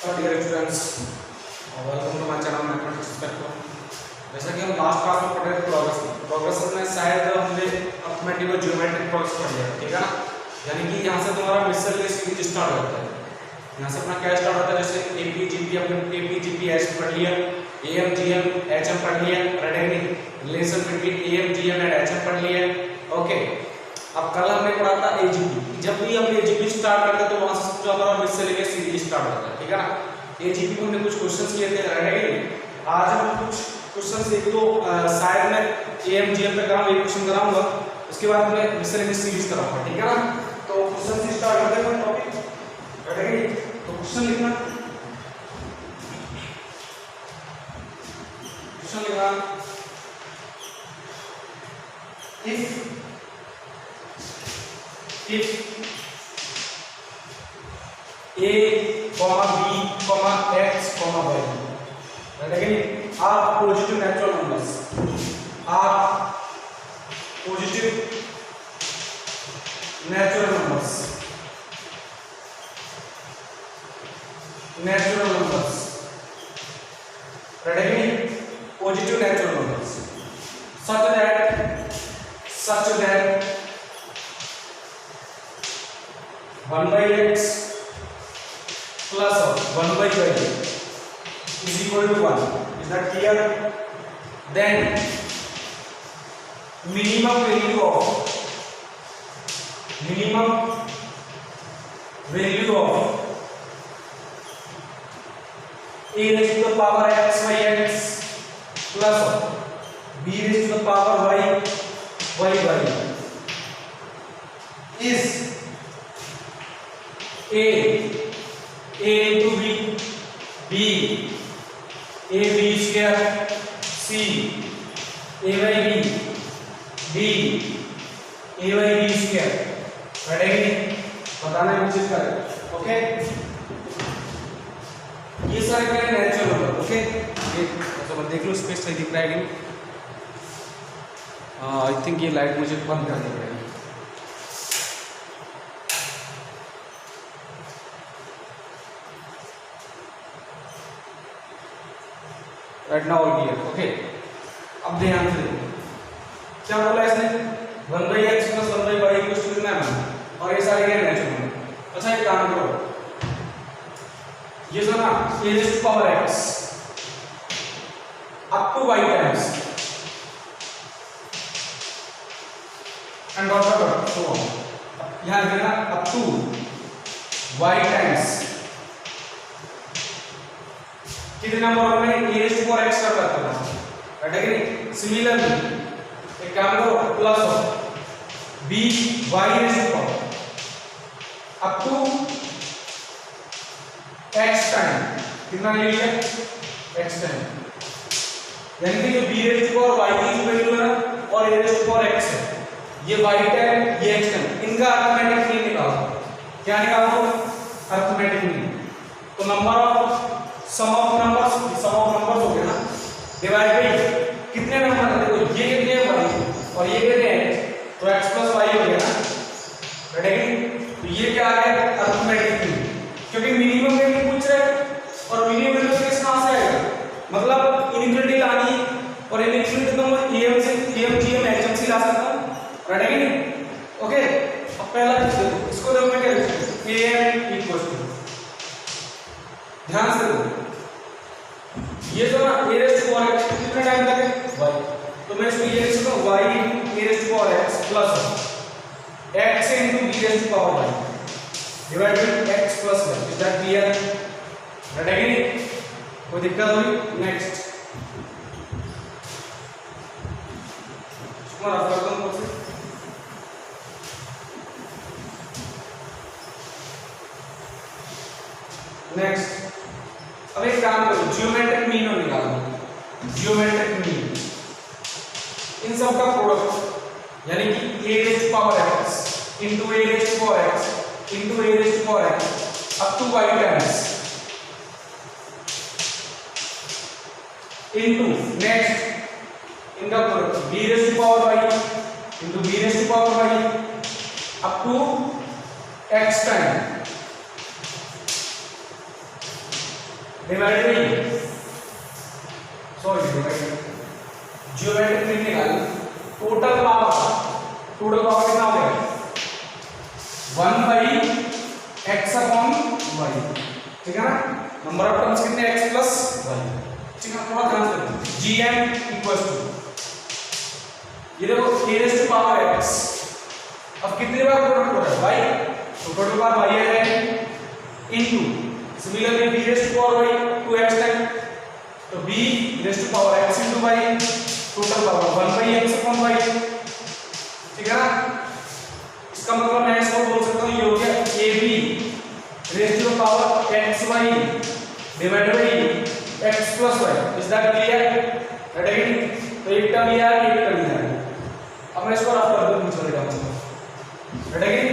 Dear students, welcome to my channel mathematics spectrum. जैसा कि हम लास्ट क्लास में पढ़ रहे थे प्रोग्रेस में शायद हमने अर्थमेटिक और ज्योमेट्रिक प्रोग्रेस पढ़ लिया, ठीक है ना। यानी कि यहाँ से तुम्हारा मिसलेनियस सीरीज स्टार्ट होता है। यहाँ से अपना क्या स्टार्ट होता है, जैसे एपीजीपी हमने एपीजीपीएच पढ़ लिया, एएमजीएम एचएम पढ़ लिया, रिलेशन बिटवीन एएमजीएम एंड एचएम पढ़ लिया। ओके, अब कल हमने पढ़ा था एजीपी। जब भी हम एजीपी स्टार्ट करते हैं तो वहां से सबसे ज्यादा मिसलेनियस सीरीज स्टार्ट होता है, ठीक है ना। एजीपी में हमने कुछ क्वेश्चंस किए थे, रहेंगे आज हम कुछ क्वेश्चंस, एक तो शायद मैं एएमजीएम पे कराऊंगा, एक क्वेश्चन कराऊंगा, उसके बाद मैं मिसलेनियस सीरीज कराऊंगा, ठीक है ना। तो क्वेश्चन से स्टार्ट करते हैं टॉपिक, रहेंगे तो क्वेश्चन लिखना, क्वेश्चन लिखना। if a, b, x, y are positive natural numbers, positive natural numbers such that 1 by x plus 1 by y is equal to 1. Is that clear? Then minimum value of a raised to the power x by x plus b raised to the power y is a into b a b square c a by b a by b square, रहेगी बताना है चीज का। Okay, ये सारे क्या है, natural number. Okay, ये तो देख लो, स्पेस सही दिख रहा है कि आई थिंक ये लाइट मुझे बंद करनी पड़ेगी। Right now all clear. Okay, अब ध्यान से देखो क्या बोला इसने, 1 by x plus 1 by y equal to कितना है, और ये सारे क्या नेचुरल नंबर। अच्छा, एक काम करो, ये जो ना a raised to power x up to y times and whatever so on, यहाँ देखना up to y times कितने नंबर में a raised to power x कर रहा था, राइट है कि नहीं। सिमिलरली एक काम करो, plus b y raised to power up to x time, कितना ले लिया x टाइम, यानी कि जो b raised to power y की वैल्यू है ना और a raised to power x है, ये y टाइम ये x टाइम, इनका अरिथमेटिक मीन निकालो। क्या निकालो, अरिथमेटिक मीन। तो number of sum of numbers हो गया ना, डिवाइड बाय कितने नंबर है, देखो ये कितने है y और ये कितने हैं, तो x plus y हो गया ना, राइट। तो ये क्या आ गया, अरिथमेटिक मीन, क्योंकि मिनिमम वैल्यू पूछ रहे हैं और मिनिमम वैल्यू किस कहां से आएगा, मतलब इनइक्वालिटी लानी और इनइक्वालिटी तो मैं एएमजीएम एचएम से ला सकता हूं, राइट है कि। ओके, अब पहला देखो, इसको देखो मैं क्या लिखूं, am इक्वल टू, ध्यान से देखो ये जो ना a raised to power x कितने टाइम तक है y, तो मैं इसको ये लिख सकता हूं y a raised to power x plus x into b raised to power y divided by x plus y। is that clear, right है कि नहीं, कोई दिक्कत होगी। नेक्स्ट इसको रफ कर दो मुझसे। नेक्स्ट, अब एक काम करो, जियोमेट्रिक मीन निकालो, जियोमेट्रिक मीन इन सब का प्रोडक्ट, यानी कि a raised to power x into a raised to power x into a raised to power x up to y times into next इनका product b raised to power y into b raised to power y up to x time divide by sorry geometric mean निकाल total power कितना हो गया 1 by x upon y, ठीक है ना। Number of terms कितने x plus y, ठीक है। थोड़ा ध्यान से gm इक्वल्स टू ये देखो a raise to power x, अब कितने बार प्रोडक्ट हो रहा है y, तो टोटल पावर y आ जाएगी into similarly b raise to power y 2x time, तो b raise to power x into y, total power 1 by x upon y, ठीक है ना। इसका मतलब मैं इसको बोल सकता हूं ये हो गया ab raise to power xy divided by x plus y, is that clear? Right, तो एक टर्म ये आ गया, एक टर्म ये आ गया। अब मैं इसको रफ कर दूं नीचे वाले टर्म को, राइट,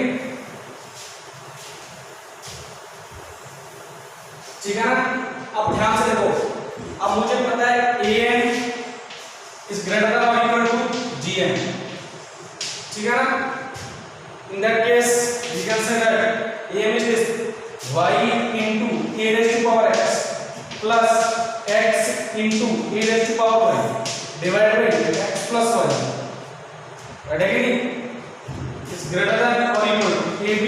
ठीक है ना। अब ध्यान से देखो, अब मुझे पता है an इज ग्रेटर देन और इक्वल टू gn, ठीक है ना। In that case, we can say that am is this y into a raised to power x plus x into a raised to power y divided by x plus y. Right again, is greater than or equal to ab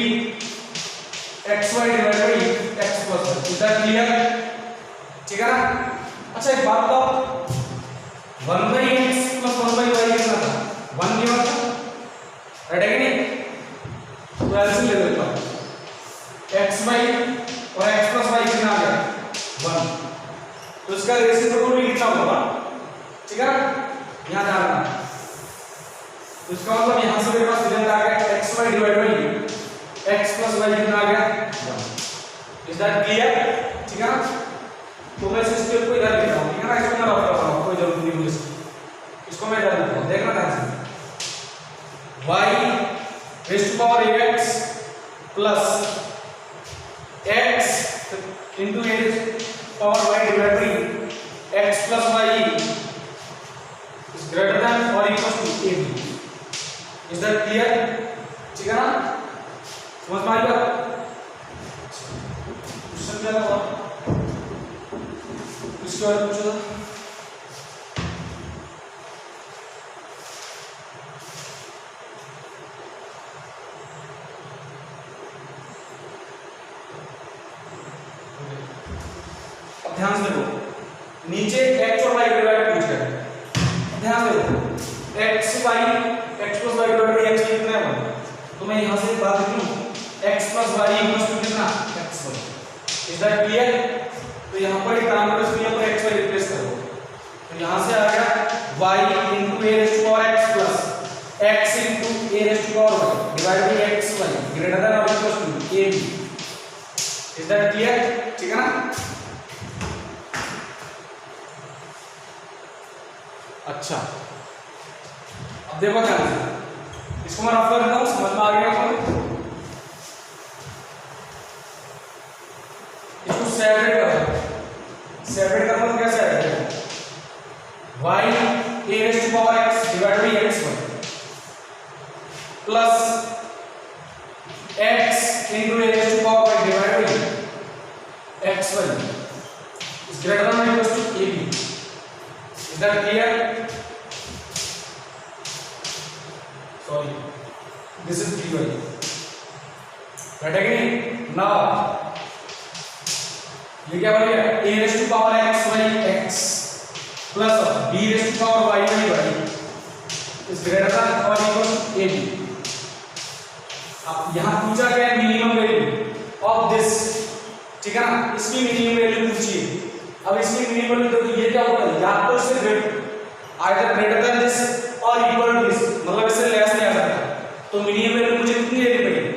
xy divided by x plus y. Is that clear? ठीक है ना। अच्छा एक बात बताओ 1 by x plus 1 by y कितना था? 1 given था, राइट है कि नहीं? तो ऐसे ले लेता हूं x by और x plus y कितना आ गया 1, तो इसका रेसिप्रोकल भी कितना होगा, ठीक है ना। यहां डालना, तो इसका मतलब यहां से मेरे पास रिजल्ट आ गया xy divide by x plus y कितना आ गया 1। Is that clear? ठीक है ना। तो मैं इस स्टेप को इधर लेता हूं, ठीक है ना। इसको मैं रफ करता हूं, कोई जरूरत नहीं मुझे, इसको मैं इधर लेता हूं, देखना ध्यान से y raised to power ax plus x into a raised to power y divided by x plus y is greater than or equal to ab. Is that clear? ठीक है ना, समझ में आई बात? क्वेश्चन क्या था इसके बारे में पूछा था? ध्यान से देखो, नीचे x और y डिवाइड पूछ रहा है, ध्यान से देखो x plus y divide bye x कितना है 1, तो मैं यहां से बात लिखूं x plus y equals to कितना xy। Is that clear? तो यहां पर एक काम करो, इसको यहां पर xy रिप्लेस करो, तो यहां से आ गया y into a raised to power x plus x into a raised to power y divide by xy greater than और equals to ab। Is that clear? ठीक है ना। अच्छा अब देखो ध्यान से, इसको मैं रफ कर देता हूं, समझ में आ गया आपको। इसको सेपरेट करना तो कैसे आएगा y a raised to power x divided by xy plus x into a raised to power y divided by xy is greater than or equal to ab. Is that clear? Sorry, this is dy. Right again. Now ये क्या बन गया a raised to power x by x plus b raised to power y by y is greater than or equal to ab. अब यहाँ पूछा गया है minimum value of this, ठीक है ना। इसकी मिनिमम वैल्यू पूछिए। अब इसकी मिनिमम वैल्यू देखो ये क्या होगा, या तो इससे आइदर ग्रेटर देन दिस और इक्वल टू दिस, मतलब इससे लेस नहीं आ सकता। तो मिनिमम वैल्यू मुझे कितनी लेनी पड़ेगी,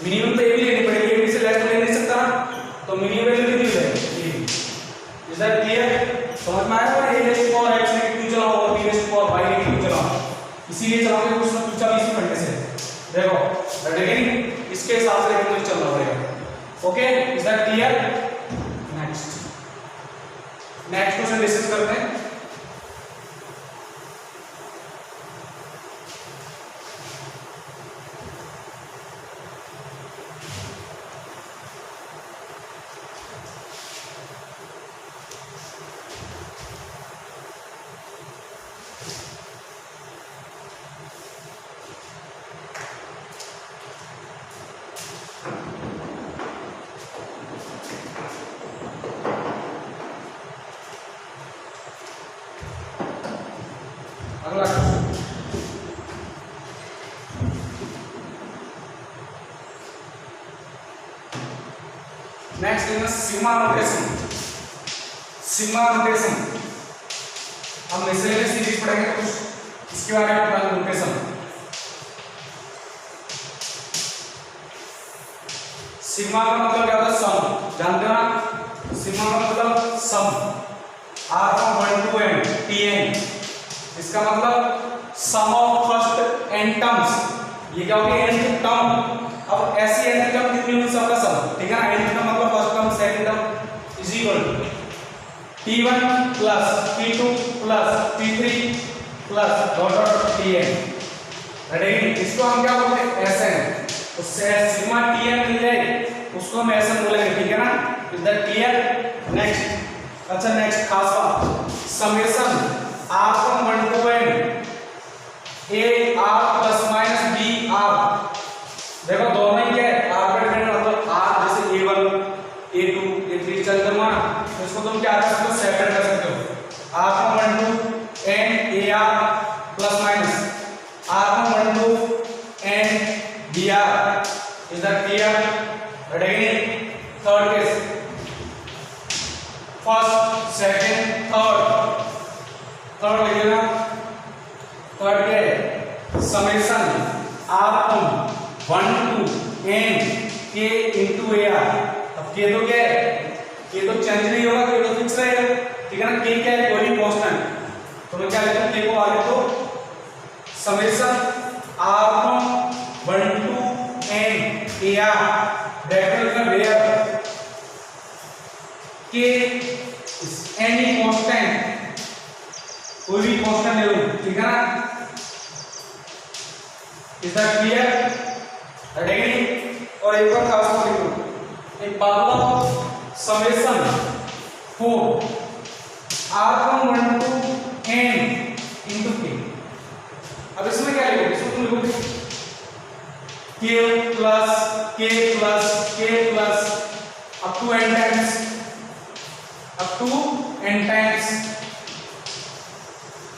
मिनिमम तो ये भी लेनी पड़ेगी, ये भी से लेस तो ले नहीं सकता ना, तो मिनिमम वैल्यू कितनी हो जाएगी। Is that clear? समझ में आया? और a raise to power x ने क्यों चलाओ और b raise to power y ने क्यों चलाओ, इसीलिए चलाओगे कुछ ना कुछ भी इसी फंडे से। देखो दैट अगेन इसके हिसाब से लेकिन मुझे चलना पड़ेगा। Okay, is that clear? Next question discuss करते हैं। नेक्स्ट है सिग्मा नोटेशन। सिग्मा नोटेशन हम मिसलेनियस सीरीज पढ़ेंगे कुछ इसके बारे में पढ़ा नोटेशन। सिग्मा का मतलब क्या होता है? सम, जानते हो ना? सिग्मा का मतलब सम, r from 1 to n tn, इसका मतलब सम ऑफ फर्स्ट n टर्म्स। ये क्या हो गया? n term. अब ऐसी n टर्म कितनी होगी? सबका सम, ठीक है ना? n टर्म मतलब first term second term is equal to t1 plus t2 plus t3 plus dot dot tn। Ready? इसको हम क्या बोलते हैं? Sn। तो सिग्मा tn मिल जाए उसको हम Sn बोलेंगे, ठीक है ना? Is that clear? नेक्स्ट, अच्छा नेक्स्ट खास बात, summation r from 1 to n a r plus minus b r। देखो दोनों ही क्या है? r पे डिपेंड, मतलब r जैसे a1 a2 a3 चल करना, तो इसको तुम क्या कर सकते हो? सेपरेट कर सकते हो। r from 1 to n a r plus minus r from 1 to n b r। is that clear? Ready? Third case, first second third, third लिखिएगा। थर्ड क्या है? Summation r from 1 to n k into ar। अब k तो क्या है? k तो change नहीं होगा, k तो फिक्स रहेगा, ठीक है ना? k क्या है? कोई कांस्टेंट। तो मैं क्या लिखता हूं? k को आगे तो summation r from 1 to n ar bracket लिखना वेयर k एनी कांस्टेंट, कोई भी कांस्टेंट ले लो, ठीक है ना? Is that clear? रेडी? और एक बार खास बात लिखो, एक बात, summation 4 r from 1 to n into k। अब इसमें क्या लिखोगे? इसमें तुम लिखोगे k plus up to n times, up to n times।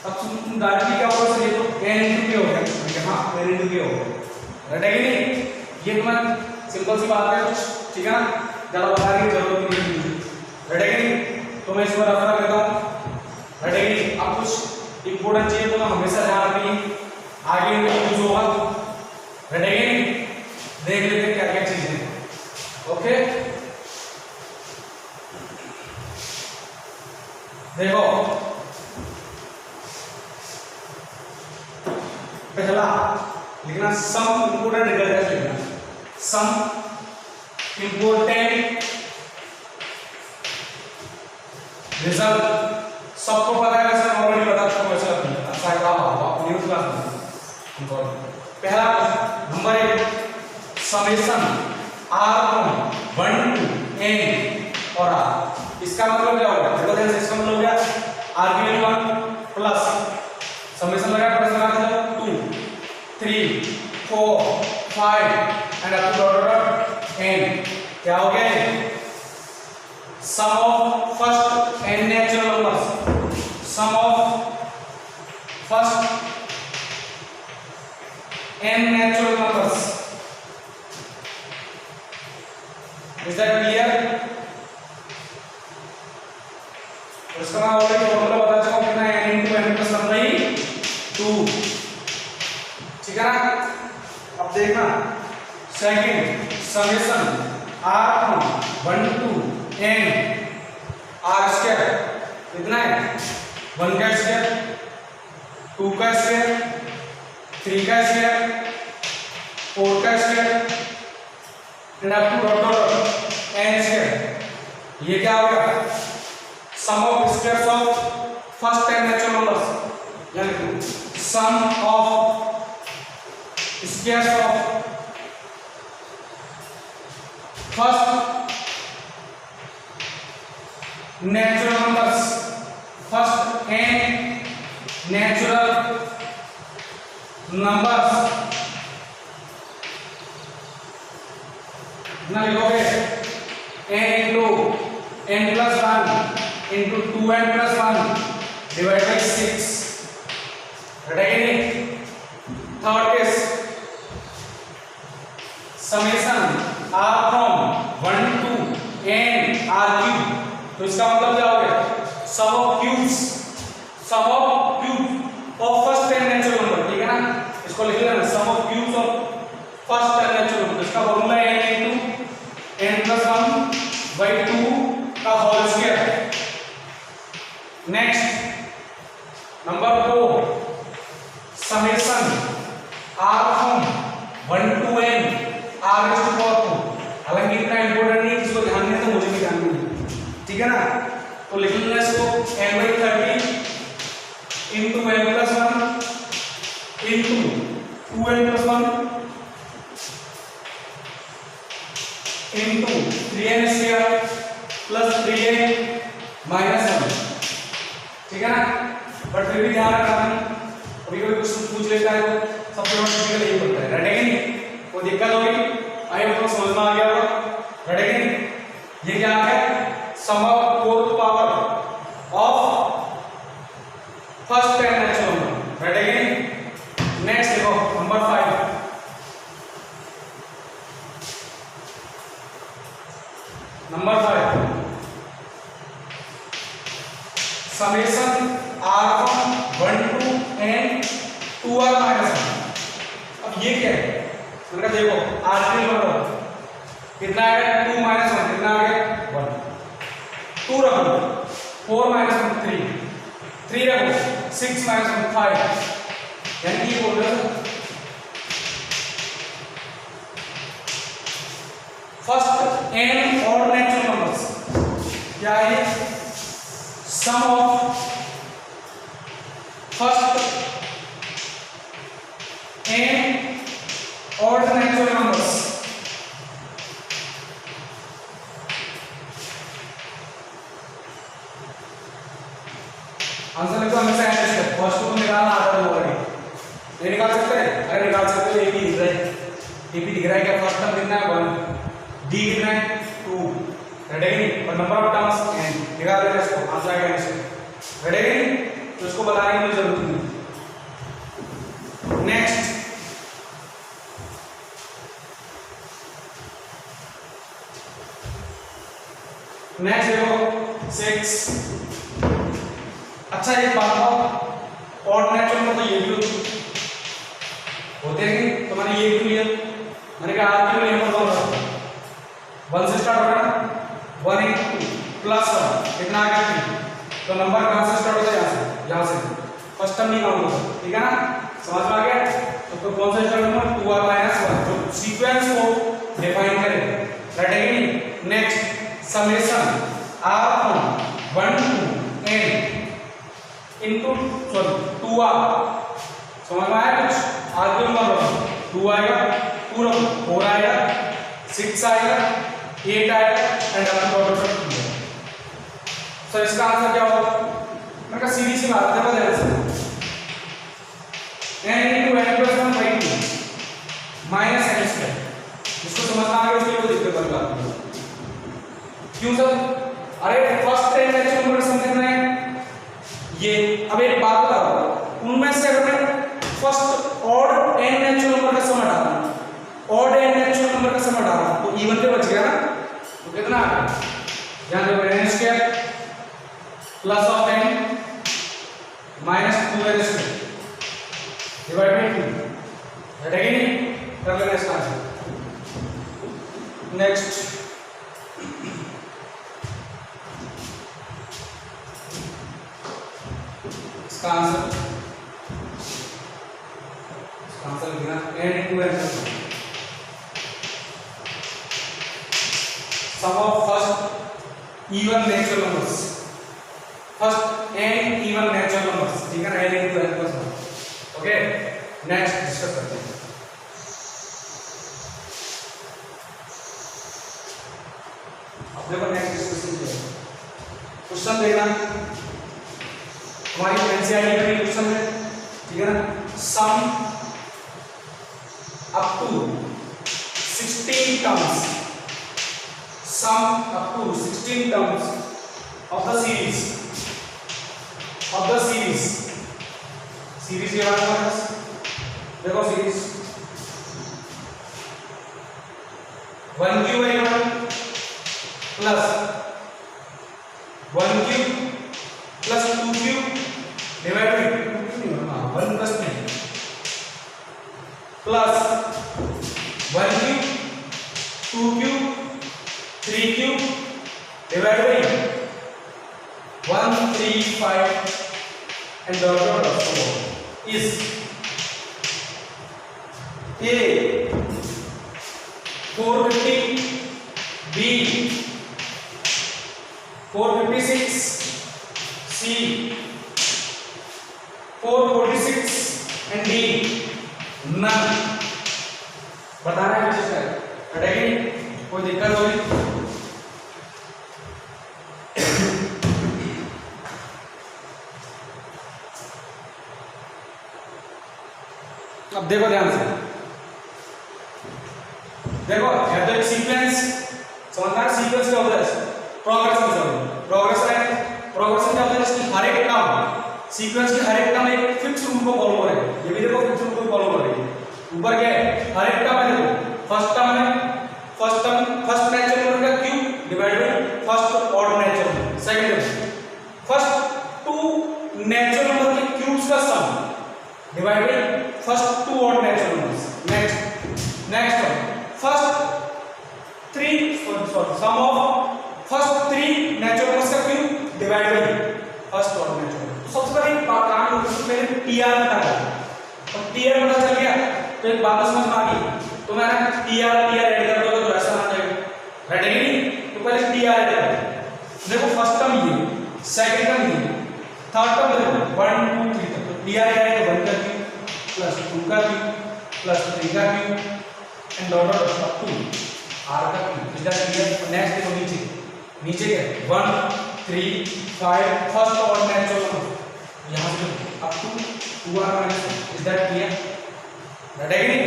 अब तुम डायरेक्टली क्या होगा? ये तो n into k हो गया, ठीक है? हाँ, n into k हो गया, राइट है कि नहीं? ये तुम्हारा सिंपल सी बात है कुछ, ठीक है ना? ज्यादा बताने की जरूरत नहीं है, राइट है कि नहीं? तो मैं इसको रफ कर देता हूँ, राइट है कि नहीं? अब कुछ इंपॉर्टेंट चीजें तो मैं हमेशा ध्यान रखनी, आगे यूज होगा, राइट है कि नहीं? देख लेते हैं क्या क्या चीजें। ओके, देखो पहला लिखना सम इंपोर्टेंट रिजल्ट लिखना, सम इंपोर्टेंट रिजल्ट। सबको पता है वैसे, ऑलरेडी बता चुका हूं वैसे, अच्छा क्या होगा न्यूज़ क्लास में। पहला number 1, summation r from 1 to n और r। इसका मतलब क्या होगा? देखो ध्यान से, इसका मतलब हो गया आर्ग्यूमेंट 1 प्लस समेशन लगा प्लस लगा दो 2 3 4 5 and up to dot n। क्या हो गया? Sum of first n natural numbers, sum of first n natural numbers. Is that clear? इसका मैं ऑलरेडी फॉर्मूला बता चुका हूं, कितना है? n into n plus 2, ठीक है ना? अब देखना second, summation r from 1 to n r square कितना है? 1 का स्क्वायर, 2 का स्क्वायर, 3 का स्क्वायर, 4 का square and up to dot dot n square. ये क्या होगा? Sum of squares of first 10 natural numbers, यानी sum of squares of first natural numbers, first n natural numbers. ना लिखोगे n into n plus 1 into 2n plus 1 divided by 6, right? Third case, summation r from 1 to n r cube, तो इसका मतलब क्या हो गया, sum of cubes, sum of cube of first 10 natural number, ठीक है ना, इसको लिख लेना, sum of cubes of first 10 natural number, इसका फॉर्मूला है n into n plus 1 by 2 का whole square. Next number 4, summation r from 1 to n r raised to power 2, हालांकि इतना इंपॉर्टेंट नहीं, इसको ध्यान देना तो मुझे भी ध्यान नहीं, ठीक है ना, तो लिख लेना इसको n by 30 into n plus 1 into 2n plus 1 into 3n square plus 3n minus 1, ठीक है ना, बट फिर भी ध्यान रखना, कभी कोई क्वेश्चन पूछ लेता है तो सबसे बड़ा डिफिकल्ट यही होता है, रटेगा नहीं, कोई दिक्कत होगी, आई आपको समझ में आ गया होगा, रटेगा नहीं, ये क्या है, sum of fourth power of first 10 natural number, रटेगा नहीं। नेक्स्ट देखो number 5, number 5, summation r from 1 to n 2r minus 1, अब ये क्या है, मैंने कहा देखो r की वैल्यू कितना आएगा, 2 minus 1 कितना आ गया 1, 2 रखो, 4 minus 1 3, 3 रखो, 6 minus 1 5, यानी कि बोल रहे हो फर्स्ट n और नेचुरल नंबर्स क्या है, सम ऑफ फर्स्ट n और नेचुरल नंबर्स, आंसर लिखो हमेशा ऐसे है, फर्स्ट को निकालना आता है ऑलरेडी, नहीं निकाल सकते, अरे निकाल सकते हो, ए भी दिख रहा है, ए भी दिख रहा है, क्या फर्स्ट टर्म कितना है 1, डी कितना है 2, रेडी, और नंबर ऑफ टर्म्स n, निकाल लेना इसको, आंसर आएगा इससे, रेडी, तो इसको बताने की कोई जरूरत नहीं। नेक्स्ट देखो 6, अच्छा एक बात बताओ, ऑड नेचुरल में तो ये भी होते हैं, तो मैंने ये क्यों लिया, मैंने कहा आर क्यों लिया, मतलब 1 से स्टार्ट होगा ना, 1 into प्लस 1 कितना आ गया 3, तो नंबर कहां से स्टार्ट होता है, यहाँ से फर्स्ट टर्म नहीं काउंट होता, ठीक है ना, समझ में आ गया, तो कौन सा स्टार्ट होगा 2r minus 1, जो सीक्वेंस को डिफाइन करे, right. Next summation r from 1 to n into 2r, समझ में आया कुछ, r क्यों मतलब 2 आएगा, 2 रखो, 4 आएगा, 6 आएगा, 8 आएगा एंड अपना प्रोडक्ट है, सो इसका आंसर क्या होगा, मैं कहा सीरीज की बात देखो ध्यान से, n into n plus 1 by 2 minus n square, इसको समझना आ गया, उसके लिए कोई दिक्कत नहीं आती, क्यों सर, अरे फर्स्ट 10 नेचुरल नंबर समझना है ये, अब एक बात बताओ, उनमें से अगर मैं first odd n natural number का सम हटा दूं, ऑड n नेचुरल नंबर का सम हटा दूं, तो इवन पे बच गया ना, तो कितना आ गया, यहां देखो n square plus of n minus 2n square divide by 2, है कि नहीं, कर लेना इसका आंसर। नेक्स्ट इसका आंसर लिखना n into n sum of first even natural numbers, first n even natural numbers, ठीक है ना, n into n plus 1, okay. Next discuss करते हैं, अब देखो नेक्स्ट डिस्कशन क्या है, क्वेश्चन देखना, हमारी एनसीईआरटी का क्वेश्चन है, ठीक है ना, sum up to 16 terms, sum up to 16 terms of the series के बारे में देखो, सीरीज 1 क्यू है 1 plus 1 cube plus 2 cube divide bye 1 plus 3 plus 1 cube 2 cube 3 cube divide bye 1 3 5 and dot dot dot so on is A 450 B 456 C 446 and D none बताना है विशेष हटेगी कोई दिक्कत होगी अब देखो ध्यान से देखो है तो एक सीक्वेंस समझना है सीक्वेंस क्या होता है प्रोग्रेशन क्या होता है प्रोग्रेशन क्या होता है इसकी हर एक टर्म सीक्वेंस की हर एक टर्म एक फिक्स रूल को फॉलो करेगी ये भी देखो फिक्स रूल को फॉलो करेगी ऊपर क्या है हर एक टर्म है देखो फर्स्ट नेचुरल नंबर का cube divide by first odd natural number second first two natural number के क्यूब्स का sum divide by first two odd natural numbers next one first sum of first three natural numbers का cube divide by first odd natural number तो सबसे पहले काम पहले TR बताया और TR पता चल गया तो एक बात समझ में आ गई तो मैं TR ऐड कर दूंगा तो ऐसा आ जाएगा राइट है नहीं तो पहले TR ऐड कर देखो फर्स्ट टर्म ये सेकंड टर्म ये थर्ड टर्म देखो 1 2 3 तो TR ऐड है 1 का क्यूब प्लस 2 का क्यूब प्लस 3 का cube and dot dot up to r का cube is that clear next देखो नीचे क्या 1 3 5 फर्स्ट ऑर्डर नेचुरल नंबर यहां से up to 2r minus is that clear that है नहीं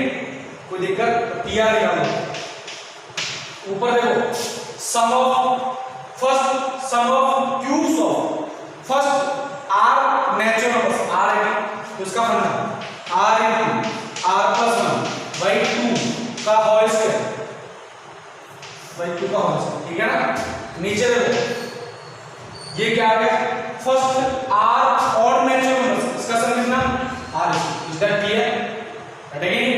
कोई दिक्कत tr याद है ऊपर देखो sum of cubes of first r natural numbers r है तो इसका फंडा r into r plus 1 by 2 का होल स्क्वायर by 2 का होल स्क्वायर ठीक है ना नीचे देखो ये क्या आ गया first r odd natural numbers इसका सम कितना r इज दैट क्लियर हटेगी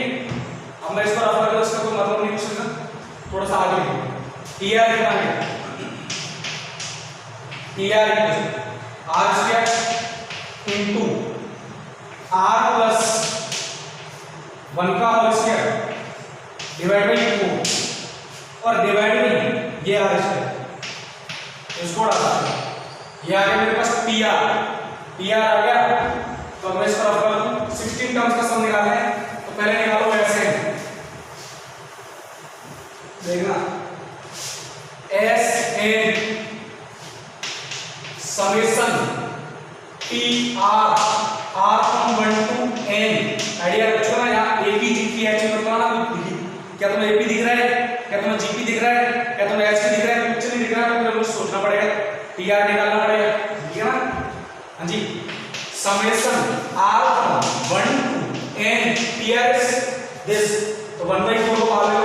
अब मैं इसको रफ करके इसका कोई मतलब नहीं पूछूंगा थोड़ा सा आगे tr कितना है tr r square into r plus 1 का होल स्क्वायर डिवाइड बाय 2 और डिवाइड बाय ये r स्क्वायर इसको डालना ये आ गया मेरे पास tr आ गया तो मैं इसको रफ कर दूं 16 टर्म्स का सम निकालना है तो पहले निकालो ऐसे देखना s n summation tr r from 1 to n idea रखो ना यहाँ a p g p h बताना क्या तुम्हें a p दिख रहा है क्या तुम्हें g p दिख रहा है क्या तुम्हें h p दिख रहा है कुछ नहीं दिख रहा है तो मुझे सोचना पड़ेगा tr निकालना पड़ेगा ठीक है ना हाँ जी summation r from 1 to n tr is this तो 1/4 को मान लो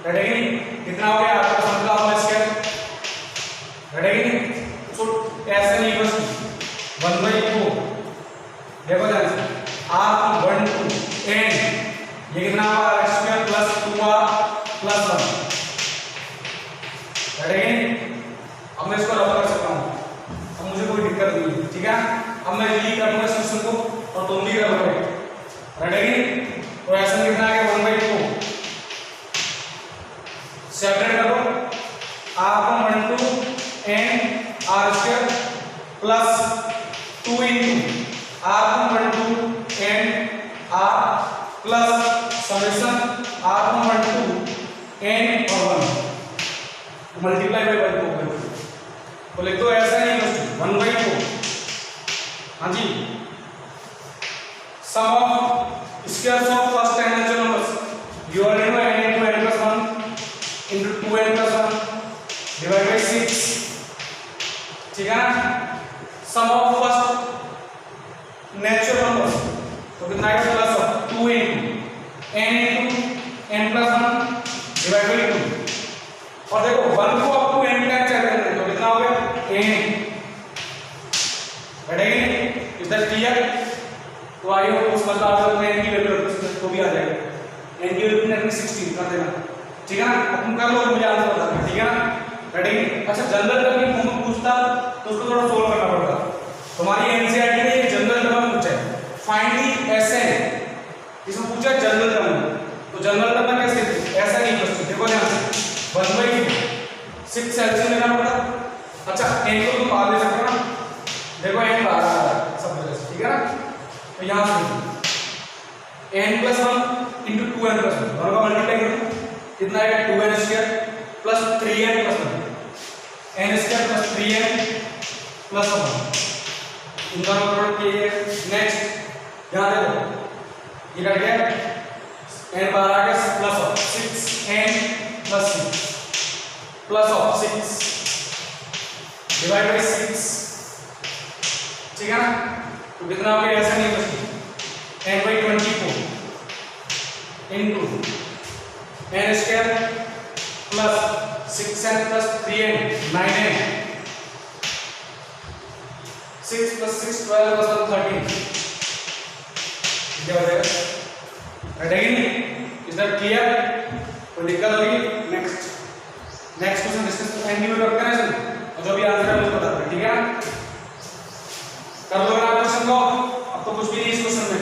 रहेगी कितना हो गया आपका सम का होल स्क्वायर रहेगी सो ऐसे नहीं बस 1/4 देखो ध्यान से r from 1 to n ये कितना होगा r square plus 2r plus 1 रहेगी अब मैं इसको रफ कर सकता हूँ अब मुझे कोई दिक्कत नहीं है ठीक है अब मैं ली करूंगा इस क्वेश्चन को और तुम भी कर लोगे रहेगी तो ऐसा कितना आ गया 1/4 सेपरेट करो r from 1 to n r square plus 2 into r from 1 to n r plus summation r from 1 to n और 1 मल्टीप्लाई बाय 2 तो लिख दो ऐसा ही 1/4 हाँ जी sum of squares of first n natural numbers you already know n into n plus 1 into 2n plus 1 divided by 6 ठीक है sum of first natural numbers तो कितना आएगा plus 2 into n plus 1 divided by 2 और देखो 1 को up to n time check करना है तो कितना हो गया n, बढ़ेगी। Is that clear? तो आई होप उस मतलब आप n की वैल्यू तो भी आ जाएगा, n की वैल्यू ने 16 कर देना, ठीक है ना? अब तुम कर लो, मुझे आंसर बता देना, ठीक है ना? रेडी? अच्छा, जनरल टर्म की फॉर्म पूछता तो उसको थोड़ा सोल्व करना पड़ता। तुम्हारी एनसीईआरटी ने ये जनरल टर्म पूछा है, फाइंड द एसएन, इसमें पूछा जनरल टर्म, तो जनरल टर्म में कैसे ऐसा नहीं क्वेश्चन, देखो ध्यान से 1/2 6 एलसीएम लेना पड़ता। अच्छा, n को तुम बाहर ले सकते हो ना, देखो n बाहर आ रहा है सब जगह से, ठीक है ना? तो यहां से n + 1 * 2n + 1 दोनों का मल्टीप्लाई करो, कितना आएगा 2n² + 3n + 1, n² + 3n + 1, इन दोनों को प्रोडक्ट किए। नेक्स्ट यहां देखो ये कट गया, n बाहर आ गया +6n + 6 +6 डिवाइड बाय 6, ठीक है ना? तो कितना हो गया, ऐसा नहीं बचती n/24 into n² + 6n + 3n 9n, 6 + 6 12 + 1 13, क्या हो जाएगा? रेडी? Is that clear? तो दिक्कत होगी। नेक्स्ट क्वेश्चन डिस्कस एंड में करते हैं सर, और जो भी आंसर है मुझे बता दो, ठीक है ना? कर लो ना क्वेश्चन को, अब तो कुछ भी नहीं इस क्वेश्चन में।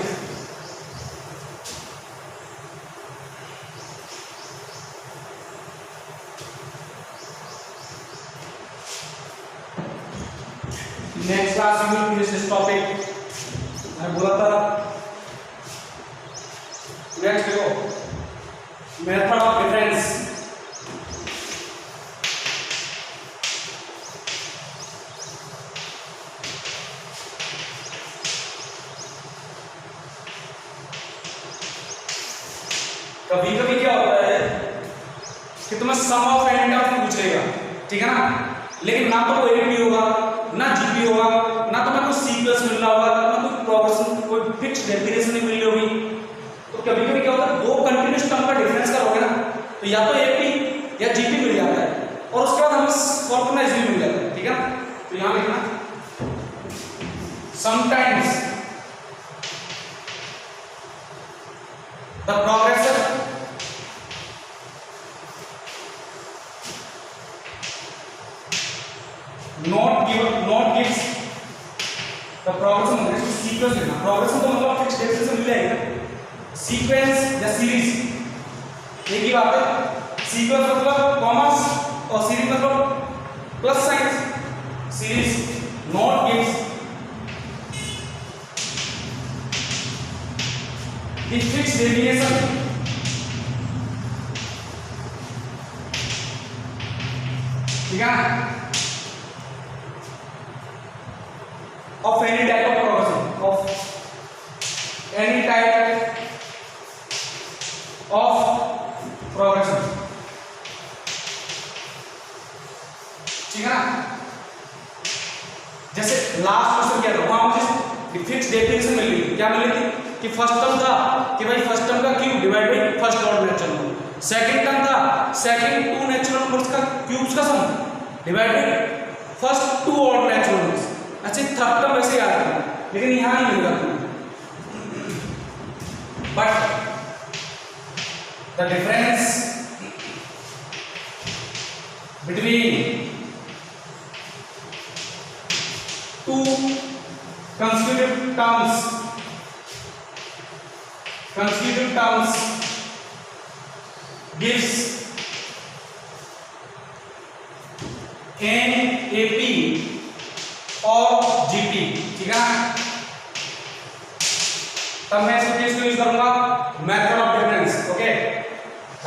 नेक्स्ट क्लास में विल फिनिश दिस टॉपिक, मैं बोला था। नेक्स्ट देखो मेथड ऑफ डिफरेंस, कभी कभी क्या होता है कि तुम्हें सम ऑफ n टर्म पूछ लेगा, ठीक है ना? लेकिन ना तो कोई भी होगा, ना जीपी होगा, ना तो कोई सीक्वेंस मिल रहा होगा, ना कोई प्रोग्रेशन, कोई फिक्स्ड डेफिनेशन नहीं मिल रही होगी। तो कभी कभी क्या होता है, दो कंटीन्यूअस टर्म का डिफरेंस करोगे ना, तो या तो एपी या जीपी मिल जाता है, और उसके बाद हमें सॉल्व करना इजीली मिल जाता है, ठीक है? तो यहां लिखना sometimes the progression not gives the progression, इसको सीक्वेंस लिखना। प्रोग्रेशन तो मतलब फिक्स डेफिनेशन मिल जाएगा, सीक्वेंस या सीरीज एक ही बात है। सीक्वेंस मतलब कॉमर्स और सीरीज मतलब plus sign. Series not gives the fix definition, ठीक है, of any type of progression, of any type of progression, ठीक है ना? जैसे लास्ट क्वेश्चन क्या था, वहां मुझे फिक्स डेफिनेशन मिल गई, क्या मिली थी कि फर्स्ट टर्म था कि भाई फर्स्ट टर्म का cube divide by first order natural number, second term था सेकंड टू नेचुरल नंबर्स का क्यूब्स का sum divide by first two order natural numbers. अच्छा, थर्ड टर्म वैसे याद है, लेकिन यहां नहीं मिलेगा तुम्हें, but the difference between two consecutive terms gives NAP और GP, ठीक है? तब मैं इसको किसको यूज करूंगा, मेथड ऑफ डिफरेंस, ओके?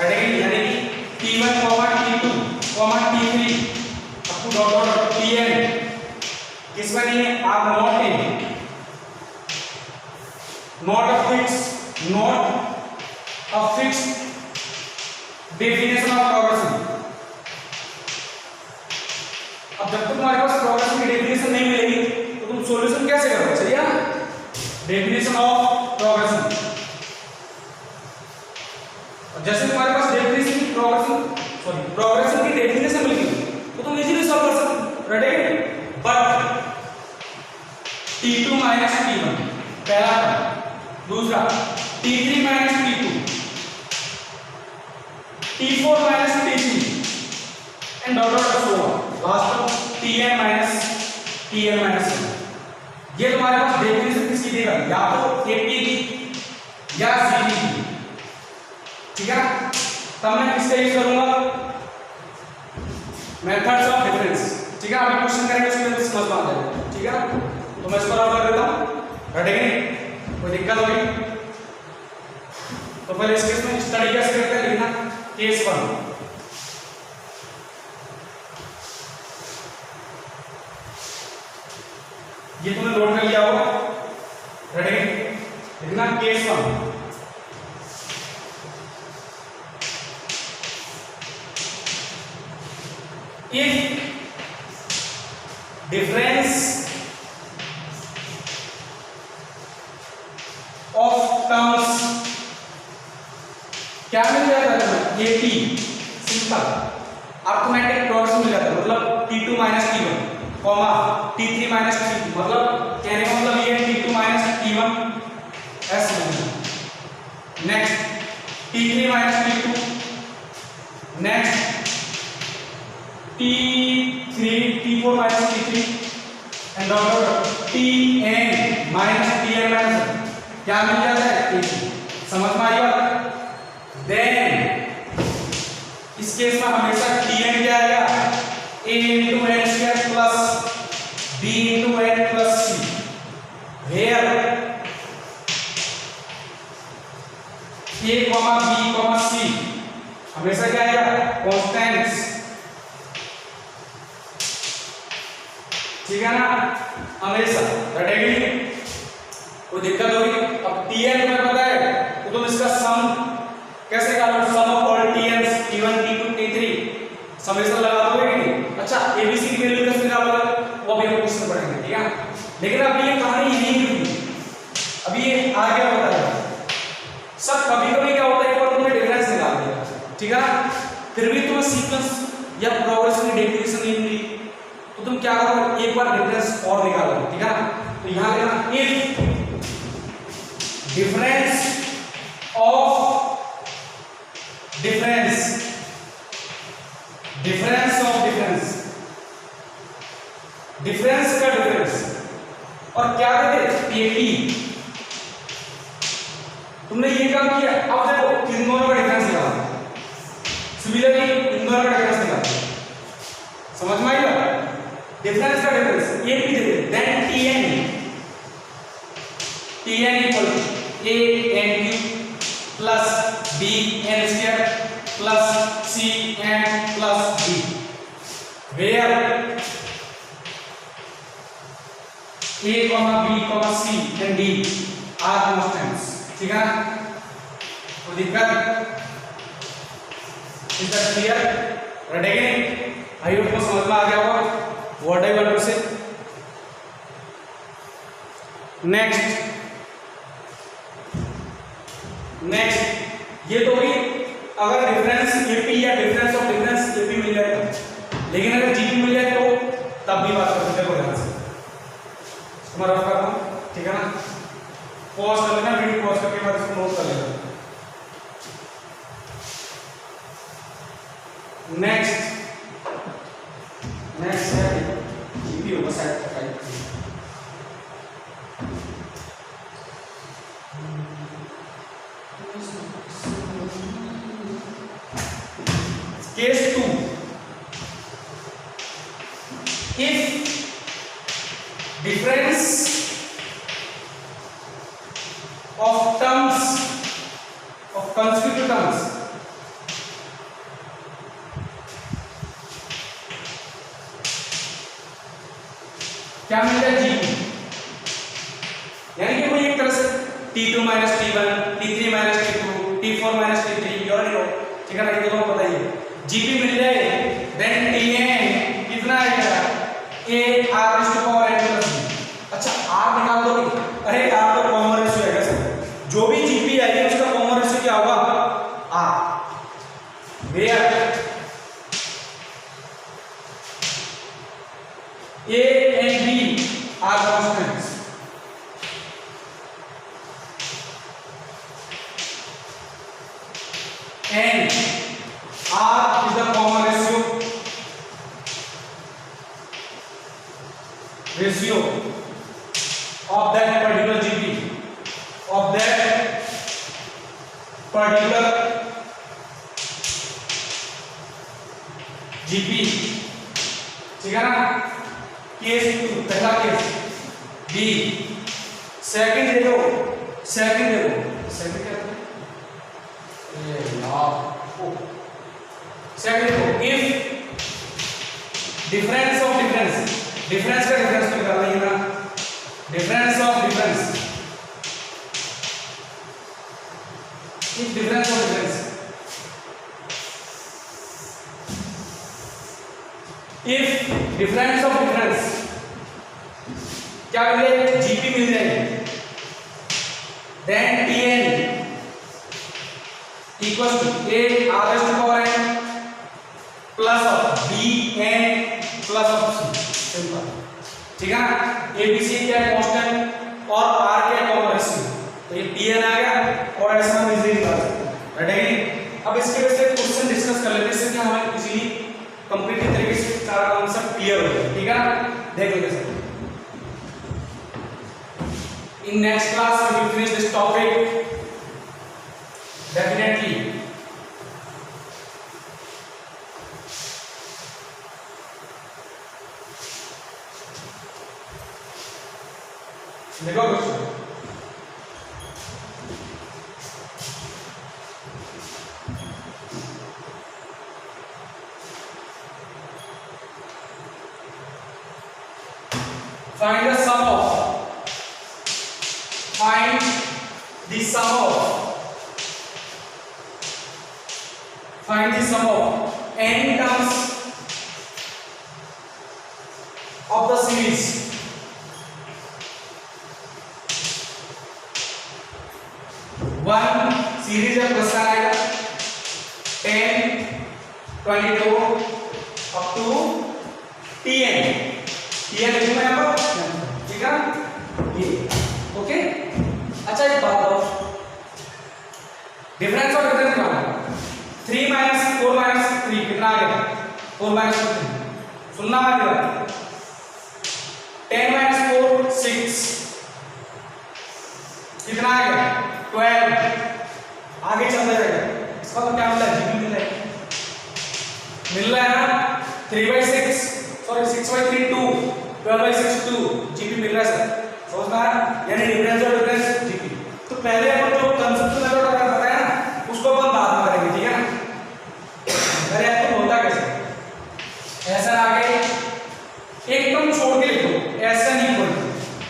यानी कि T1, T2, T3 up to dot dot Tn किसमें नहीं है, आप not in, not a fix definition of progression. अब जब तक तुम्हारे पास प्रोग्रेशन की डेफिनेशन नहीं मिलेगी तो तुम सॉल्यूशन कैसे करोगे, सही है? डेफिनेशन ऑफ प्रोग्रेशन, जैसे तुम्हारे पास डेफिनेशन प्रोग्रेशन सॉरी प्रोग्रेशन की डेफिनेशन मिल गई तो तुम इजीली सॉल्व कर सकते हो, right. But T2 minus T1 पहला टर्म, दूसरा T3 minus T2, T4 minus T3 and dot dot so on, last term Tn minus Tn minus 1। ये तुम्हारे पास डेफिनेशन किसकी देगा, या तो Ap की या Cp की, ठीक है। तब मैं किसका यूज करूंगा, मेथड्स ऑफ डिफरेंस, ठीक है। अभी क्वेश्चन करेंगे उसके अंदर समझ में आ जाएगा, ठीक है। तो मैं इसको रब कर देता हूं, रटेंगे कोई दिक्कत होगी तो पहले इस केस में स्टडी कैसे करते हैं लिखना, केस 1। ये तुमने नोट कर लिया होगा, रटेंगे लिखना case 1। If difference of terms क्या मिल जाता है, AP सिंपल अर्थमेटिक प्रोडक्ट मिल जाता है, मतलब T2 minus T1 comma T3 minus T2, मतलब कहने का मतलब ये T2 माइनस T1 ऐसे मिलना। Next T3 minus T2, next T3 T4 minus T3 and dot Tn minus Tn minus क्या मिल जाता है, समझ में आई बात। देन इस केस में हमेशा Tn क्या आएगा, a into n square plus b into n plus c, where a comma b comma c हमेशा क्या आएगा, कांस्टेंट्स, ठीक है ना, हमेशा रटेगी, कोई दिक्कत होगी। अब Tn तुम्हें पता है तो तुम इसका सम कैसे निकालोगे, सम of all Tn's T1 T2 T3 summation लगा दोगे कि नहीं। अच्छा ABC की वैल्यू कैसे निकालोगे, वो भी हम क्वेश्चन पढ़ेंगे, ठीक है। लेकिन अब ये कहानी यही रुकी, अभी ये आगे बताएगा सब। कभी कभी क्या होता है, एक बार तुमने डिफरेंस निकाल दिया, ठीक है, फिर भी तुम्हें सीक्वेंस या प्रोग्रेशन की डेफिनेशन नहीं मिली तो तुम क्या करोगे, एक बार डिफरेंस और निकालोगे, ठीक है ना। तो यहां लेना if difference of difference, difference of difference, difference का डिफरेंस और क्या देते AP, तुमने ये काम किया। अब देखो इन दोनों का डिफरेंस निकालना, सिमिलरली इन दोनों का डिफरेंस निकालना, समझ में आएगा। डिफरेंस का डिफरेंस AP देते, then Tn equal a n cube plus b n square plus c n plus d, where a b c and d are constants, ठीक है। तो दिक्कत इज दैट क्लियर, रटेंगे आई होप को समझ में आ गया होगा what I want to say. Next ये तो भी अगर डिफरेंस AP या डिफरेंस ऑफ डिफरेंस AP मिल जाए तो, लेकिन अगर GP मिल जाए तो तब भी बात करते हैं ध्यान से, तुम्हारा रफ करता हूं, ठीक है ना। पॉज कर लेना, वीडियो पॉज करके बाद इसको नोट कर लेना। नेक्स्ट है GP होगा साइड तक आई, case 2, if difference of terms of consecutive terms क्या मिलता है, GP, यानी कि कोई एक तरह से T2 minus T1 T3 minus T2 T4 minus T3 your नहीं हो, ठीक है ना, ये तो बताइए। GP मिल जाए देन Tn कितना आएगा, a r raised to power n plus b। अच्छा r निकाल दो, अरे r तो कॉमन रेशियो है सर, जो भी GP आएगी उसका कॉमन रेशियो क्या होगा, r, where ratio of that particular GP, of that particular GP, ठीक है ना। केस 2 पहला केस बी। सेकंड देखो, सेकंड क्या है सेकंड देखो, if difference of difference, difference का डिफरेंस निकालना है ना, difference of difference, if difference of difference, if difference of difference क्या मिले, जीपी मिल जाएगी, then TN equal to A R S to power N plus of B N plus of C, simple, ठीक है ना। एबीसी क्या है, constant, और आर क्या है, कॉमन रेशियो, तो ये टीएन आ गया और ऐसा हम इजीली निकाल सकते हैं, राइट। अब इसके वजह से क्वेश्चन डिस्कस कर लेते हैं, इससे क्या हमें इजीली कंप्लीट तरीके से सारा कॉन्सेप्ट क्लियर हो जाए, ठीक है ना। देख लेते हैं, in next class we will finish this topic definitely. देखो question, find the sum of, find the sum of n terms of the series one, series है क्वेश्चन आएगा 10, 22 अप टू tn, tn लिखूंगा यहाँ पर, ठीक है ये, ओके। अच्छा एक बात बताओ, डिफरेंस और डिफरेंस क्या है, 3 माइनस 4 माइनस 3 कितना आ गया, 4 माइनस 3, सुनना आ गया, 10 माइनस 4 6, कितना आ गया 12, आगे चलते जाएगा, इसका तो क्या मिला है, जीपी मिल रहा है ना, 3/6 सॉरी 6/3 2, 12/6 2, जीपी मिल रहा है सर, समझ में आया, यानी डिफरेंस और डिफरेंस जीपी। तो पहले अपन जो कंसेप्ट मेथड अगर बताया ना, उसको अपन बाद में करेंगे, ठीक है ना। अरे आपको होता कैसे, ऐसा आगे एक टर्म छोड़ के लिखो, ऐसा नहीं बोलते,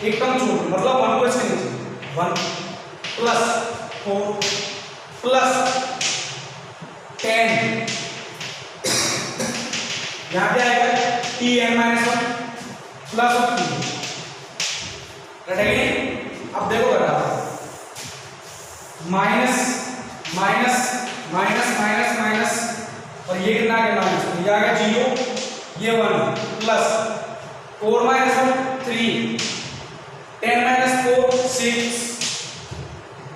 एक टर्म छोड़, मतलब 1 को इसके नीचे 1 प्लस 4 प्लस 10, यहाँ पे आएगा tn-1 प्लस ऑफ 2, अब देखो बेटा, minus minus minus minus minus, और ये कितना आ गया माइनस, ये आ गया 0, ये 1 प्लस 4 माइनस 1 3, 10 माइनस 4 6,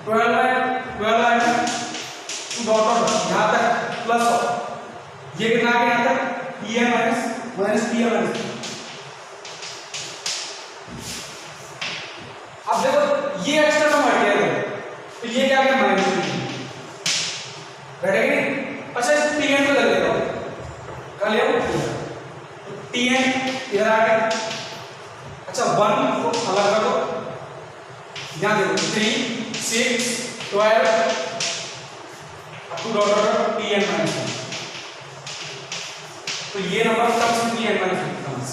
12 डॉट यहाँ तक प्लस, ये कितना आ गया यहाँ तक tn माइनस tn माइनस। अब देखो ये एक्स्ट्रा टर्म हट गया, तो ये क्या गया माइनस, बैठेगा नहीं। अच्छा इस tn को कर देता हूं, कर लिया tn इधर आ गया। अच्छा 1 को अलग कर दो, यहाँ देखो 3 6 12 up to dot dot tn minus 1, तो ये number terms tn minus 1 terms,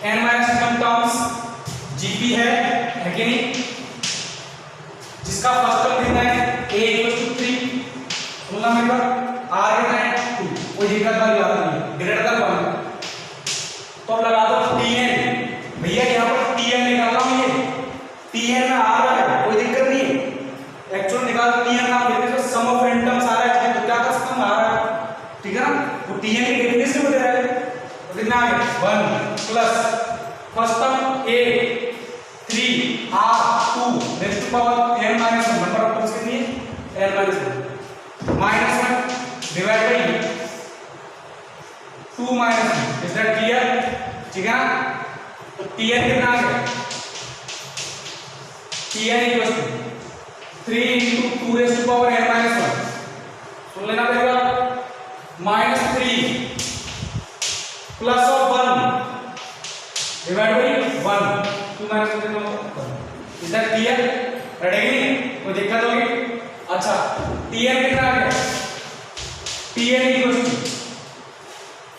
n minus 1 terms GP है कि नहीं, जिसका फर्स्ट टर्म कितना है a = 3, सुनना मेरी बात, r कितना है 2, कोई दिक्कत वाली बात नहीं, ग्रेटर देन 1, तो अब लगा दो tn, भैया यहाँ पर tn निकालना हूं, ये tn में आ रहा है, कोई दिक्कत नहीं है, एक्चुअल निकाल tn नाम लेते तो सम ऑफ n टर्म्स आ रहा है, तो क्या कर सकता हूं, आ रहा है, ठीक है ना। वो tn की डेफिनेशन बता रहा है, तो कितना आ गया 1 plus first term a 3 r 2 next to power n minus 1, number of terms कितनी है n minus 1 minus 1 divide by 2 minus 1, is that clear. ठीक है ना। तो Tn कितना आ गया, Tn equal to 3 into 2 raised to power n minus 1, सुन लेना पड़ेगा, -3 plus of 1 divide by 1, 2 minus 1 तो 1। Is that clear? रेडी? कोई दिक्कत होगी? अच्छा, Tn कितना आ गया, Tn equal to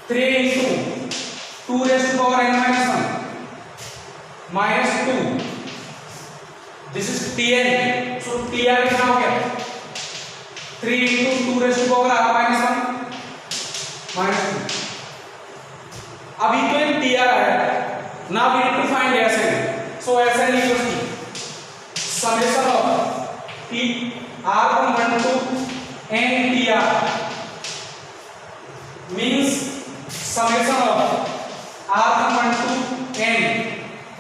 3 into 2 raised to power n minus 1 minus 2, this is Tn, so Tr कितना हो गया, 3 into 2 raised to power r minus 1 minus 2। अभी तो एक Tr आया, now we need to find Sn, so Sn equals to summation of T r from 1 to n Tr means summation of r from 1 to n,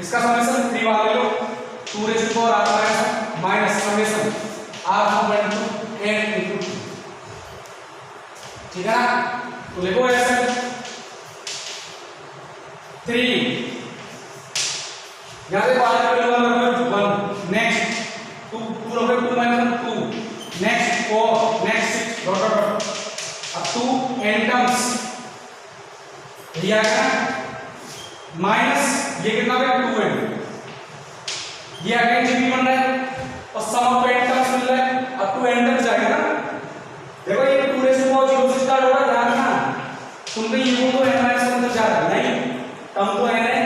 इसका summation 3 वाले लो, 2 raised to power r minus summation r from 1 to n into 2, ठीक है ना। तो लिखो ऐसे 3, यहां से बाहर का value number 1, next 2 2 2 minus 2, next 4, next 6 dot dot dot up to n terms, दिया गया माइनस ये कितना है 2n, ये अगेन जीपी बन रहा है और सम ऑफ n टर्म्स मिल रहा है, अब टू n तक जाएगा ना। देखो ये 2 रेज़ टू पावर 0 से स्टार्ट होगा, ध्यान रखना, तुम पे ये तो n माइनस 1 तक जा रहा है, नहीं टर्म तो n है,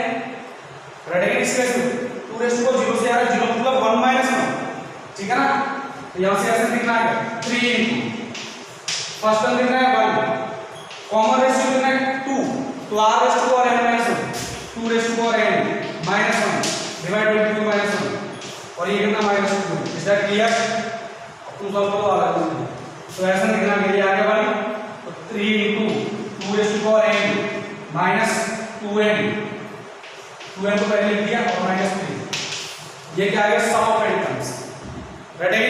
रेडी? इसके 2 रेज़ टू पावर 0 से आ रहा है, 0 मतलब 1 माइनस 1, ठीक है ना। तो यहां से ऐसे लिखना है 3 इनटू फर्स्ट टर्म कितना है 1, कॉमन रेशियो कितना है 2, तो r raise to power n minus 1, 2 raise to power n minus 1 divide by 2 minus 1, और ये कितना माइनस 2। Is that clear? अब तुम सबको तो आ रहा है, तो ऐसा लिखना मेरे आगे वाली, तो 3 into 2 raise to power n minus 2n, 2n को पहले लिख दिया और माइनस 3, ये क्या आ गया sum of n terms, ready?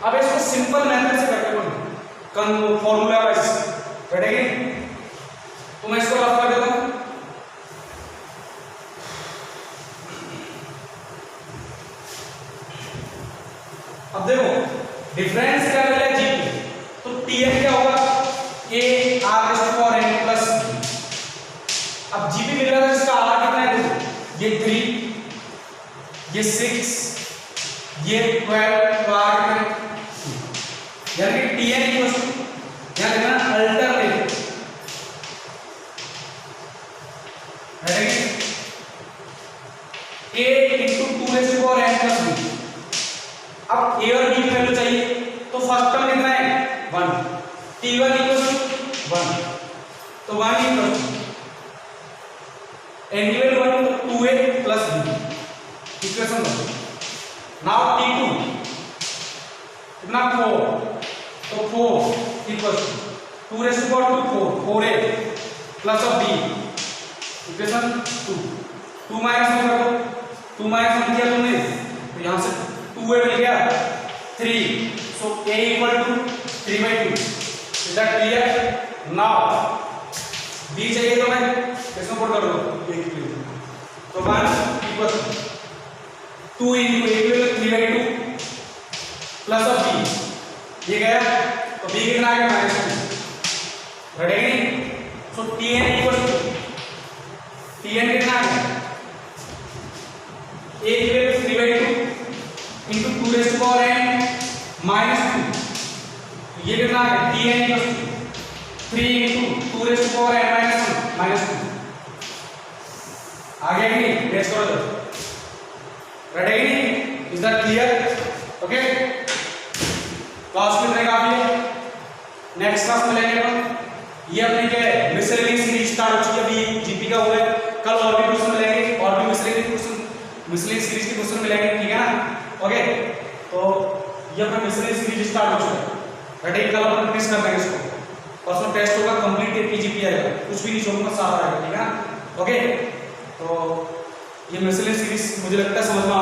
अब इसको सिंपल मेथड से करके बोलो, कन फार्मूला वाइज, रेडी? तो मैं इसको रफ कर देता हूं, अब देखो डिफरेंस क्या मिला जीपी, तो Tn क्या होगा a r raise to power n plus, अब जीपी मिल रहा है, इसका r कितना है, देखो ये 3, ये 6, ये 12, तो r कितना है, यानी कि Tn इक्वल्स टू यहां लिखना alternate, ready? a into 2 raise to power n plus b, अब a और b की वैल्यू चाहिए, तो फर्स्ट टर्म कितना है 1, t1 इक्वल्स टू 1, तो 1 इक्वल्स टू n की वैल्यू 1 तो 2a plus b, equation 1। Now t2 कितना 4, तो 4 equals to 2 raise to power 2 4, 4a plus of b, equation 2। 2 minus में कर दो, 2 माइनस में किया तुमने, तो यहां से 2a मिल गया 3, so a equal to 3/2, is that clear? now b चाहिए तो मैं इसमें पुट कर दो एक क्लियर, तो 1 equal to 2 into a equal to 3/2 plus of b, ये गया तो b कितना आ गया -2, ready? so Tn equal to Tn कितना आ गया, a equal to 3/2 into 2 raise to power n minus 2, ये कितना है Tn equals to 3 into 2 raise to power n minus 2, आगे भी रेस करो, ready? Is that clear? Okay, class में रहेगा काफी, नेक्स्ट क्लास में लेंगे अपन, ये अपने क्या है मिसलेनियस सीरीज स्टार्ट हो चुकी है, अभी जीपी का हुआ है, कल और भी क्वेश्चन मिलेंगे, और भी मिसलेनियस सीरीज के क्वेश्चन मिलेंगे, ठीक है ना? ओके, तो ये अपना मिसलेनियस सीरीज स्टार्ट हो चुका है, रेडी? कल अपन फिनिश कर देंगे इसको, परसों टेस्ट होगा, कंप्लीट एपीजीपी आएगा, कुछ भी नहीं छोड़ूंगा, सारा आएगा, ठीक है ना? ओके, तो ये मिसलेनियस सीरीज मुझे लगता है समझ में